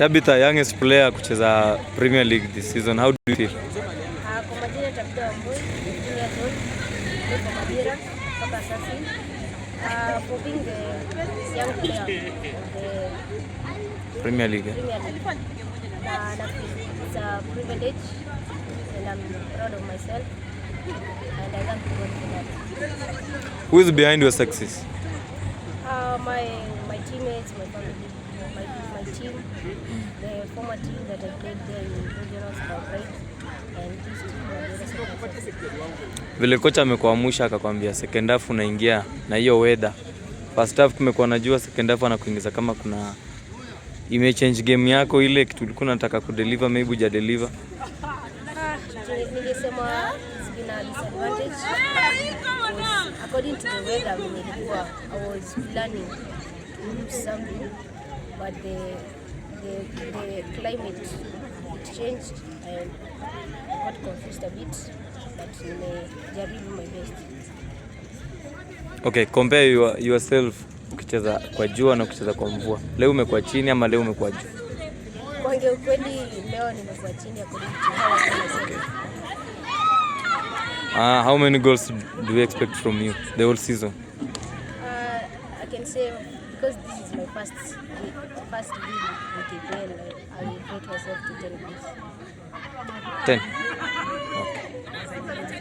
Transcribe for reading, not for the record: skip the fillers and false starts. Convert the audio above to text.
Tabitha, youngest player kucheza Premier League this season. How do you feel? Kwa majina Tabitha Wambui, 15 years old, from Madira, Papa Sasi. For being the young player of the Premier League. It's a privilege and I'm proud of myself and I thank God for that. Who is behind your success? My teammates, my family, my team, the former team that I played there in regionals, Pride, and this team. Vile kocha amekuamusha akakwambia second half unaingia na hiyo weather. First half kumekuwa najua, second half anakuingiza kama kuna imechange game yako, ile kitu ulikuwa unataka kudeliver maybe huja deliver. Ningesema it's been a disadvantage. According to the weather, I was planning to do something, but the climate changed and I got confused a bit, but nimejaribu my best. Okay, compare yourself ukicheza kwa jua na kucheza kwa mvua. Leo umekuwa chini ama leo umekuwa juu? Kwa ukweli leo nimekuwa chini according to how I feel. How many goals do you expect from you the whole season? I can say because this is my first game with EPL, I will rate myself to 10 goals. 10?